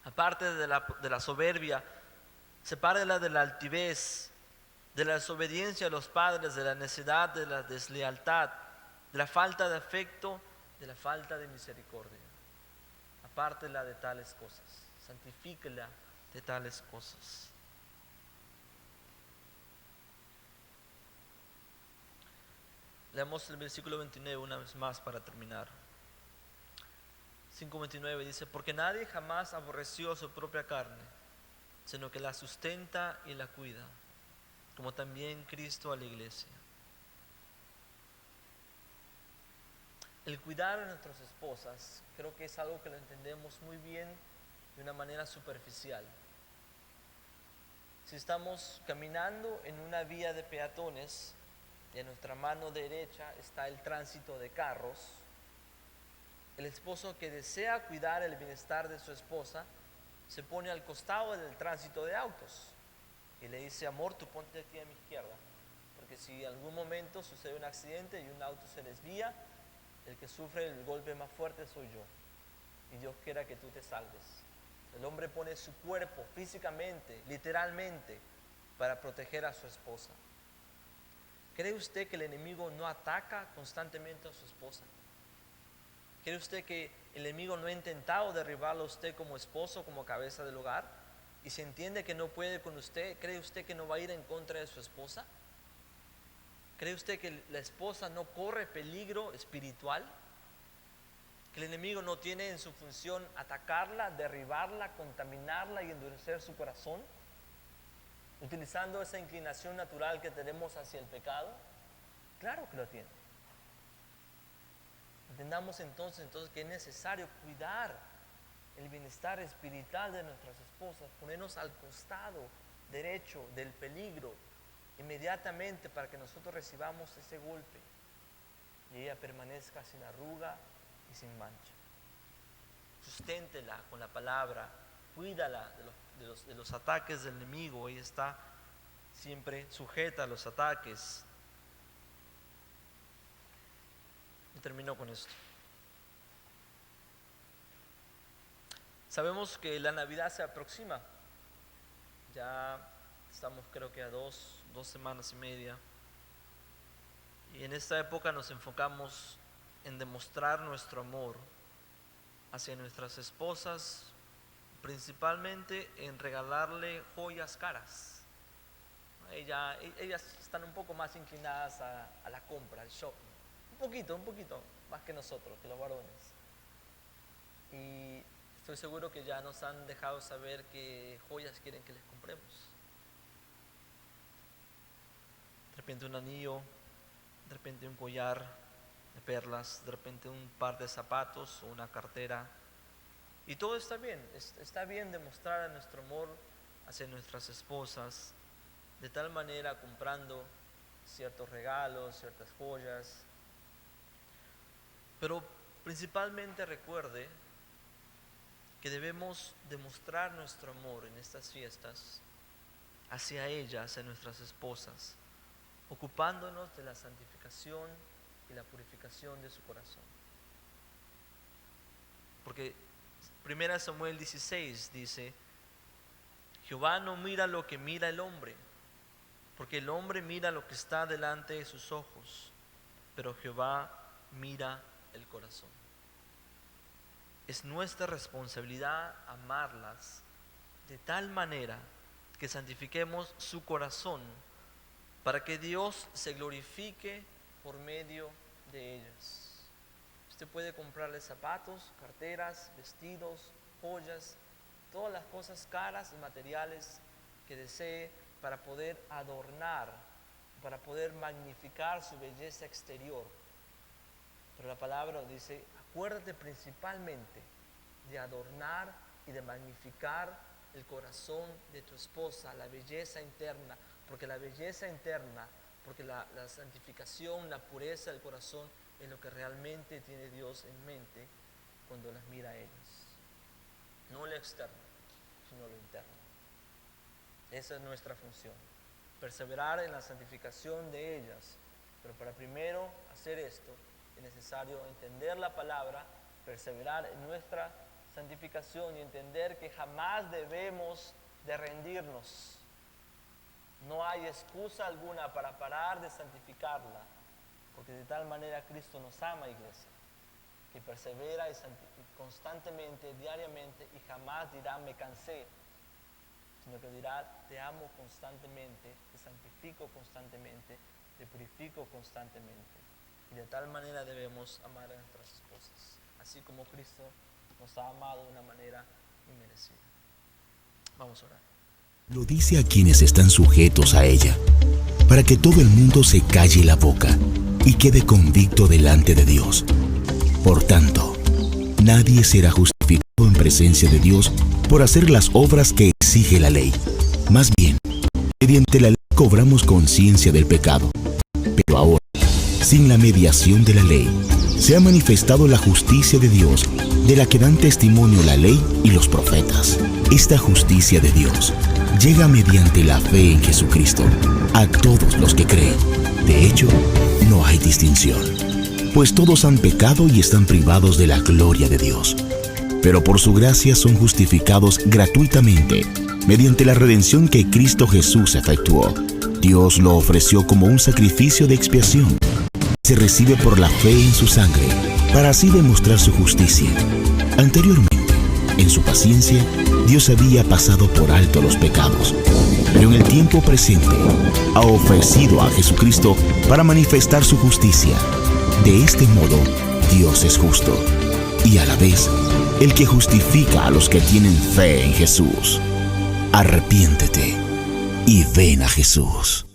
aparte de la soberbia, sepárala de la altivez, de la desobediencia a los padres, de la necedad, de la deslealtad, de la falta de afecto, de la falta de misericordia. Apártela de tales cosas, santifíquela de tales cosas. Leamos el versículo 29 una vez más para terminar. 5:29 dice: porque nadie jamás aborreció su propia carne, sino que la sustenta y la cuida, como también Cristo a la iglesia. El cuidar a nuestras esposas creo que es algo que lo entendemos muy bien de una manera superficial. Si estamos caminando en una vía de peatones y a nuestra mano derecha está el tránsito de carros, el esposo que desea cuidar el bienestar de su esposa se pone al costado del tránsito de autos y le dice: amor, tú ponte aquí a mi izquierda, porque si en algún momento sucede un accidente y un auto se desvía, el que sufre el golpe más fuerte soy yo, y Dios quiera que tú te salves. El hombre pone su cuerpo físicamente, literalmente, para proteger a su esposa. ¿Cree usted que el enemigo no ataca constantemente a su esposa? ¿Cree usted que el enemigo no ha intentado derribarlo a usted como esposo, como cabeza del hogar? Y si entiende que no puede con usted, ¿cree usted que no va a ir en contra de su esposa? ¿Cree usted que la esposa no corre peligro espiritual? ¿Que el enemigo no tiene en su función atacarla, derribarla, contaminarla y endurecer su corazón, utilizando esa inclinación natural que tenemos hacia el pecado? Claro que lo tiene. Entendamos entonces que es necesario cuidar el bienestar espiritual de nuestras esposas, ponernos al costado derecho del peligro inmediatamente para que nosotros recibamos ese golpe y ella permanezca sin arruga y sin mancha. Susténtela con la palabra, cuídala de los ataques del enemigo. Ella está siempre sujeta a los ataques. Y termino con esto. Sabemos que la Navidad se aproxima. Ya estamos, creo que a dos semanas y media. Y en esta época nos enfocamos en demostrar nuestro amor hacia nuestras esposas, principalmente en regalarle joyas caras. Ellas están un poco más inclinadas a la compra, al shopping. Un poquito más que nosotros, que los varones. Y estoy seguro que ya nos han dejado saber qué joyas quieren que les compremos. repente un anillo, de repente un collar de perlas, de repente un par de zapatos o una cartera. Y todo está bien, está bien demostrar nuestro amor hacia nuestras esposas, de tal manera comprando ciertos regalos, ciertas joyas. Pero principalmente recuerde que debemos demostrar nuestro amor en estas fiestas hacia ellas, hacia nuestras esposas, ocupándonos de la santificación y la purificación de su corazón. Porque 1 Samuel 16 dice: Jehová no mira lo que mira el hombre, porque el hombre mira lo que está delante de sus ojos, pero Jehová mira el corazón. Es nuestra responsabilidad amarlas de tal manera que santifiquemos su corazón, para que Dios se glorifique por medio de ellas. Usted puede comprarle zapatos, carteras, vestidos, joyas, todas las cosas caras y materiales que desee para poder adornar, para poder magnificar su belleza exterior. Pero la palabra dice: acuérdate principalmente de adornar y de magnificar el corazón de tu esposa, la belleza interna, porque la belleza interna, porque la santificación, la pureza del corazón es lo que realmente tiene Dios en mente cuando las mira a ellas. No lo externo, sino lo interno. Esa es nuestra función, perseverar en la santificación de ellas. Pero para primero hacer esto es necesario entender la palabra, perseverar en nuestra santificación y entender que jamás debemos de rendirnos. No hay excusa alguna para parar de santificarla, porque de tal manera Cristo nos ama, iglesia, que persevera y constantemente, diariamente, y jamás dirá me cansé, sino que dirá te amo constantemente, te santifico constantemente, te purifico constantemente. Y de tal manera debemos amar a nuestras esposas, así como Cristo nos ha amado de una manera inmerecida. Vamos a orar. Lo dice a quienes están sujetos a ella, para que todo el mundo se calle la boca y quede convicto delante de Dios. Por tanto, nadie será justificado en presencia de Dios por hacer las obras que exige la ley. Más bien, mediante la ley cobramos conciencia del pecado. Pero ahora, sin la mediación de la ley, se ha manifestado la justicia de Dios, de la que dan testimonio la ley y los profetas. Esta justicia de Dios llega mediante la fe en Jesucristo a todos los que creen. De hecho, no hay distinción, pues todos han pecado y están privados de la gloria de Dios. Pero por su gracia son justificados gratuitamente, mediante la redención que Cristo Jesús efectuó. Dios lo ofreció como un sacrificio de expiación. Se recibe por la fe en su sangre, para así demostrar su justicia. Anteriormente, en su paciencia, Dios había pasado por alto los pecados, pero en el tiempo presente ha ofrecido a Jesucristo para manifestar su justicia. De este modo, Dios es justo y a la vez el que justifica a los que tienen fe en Jesús. Arrepiéntete y ven a Jesús.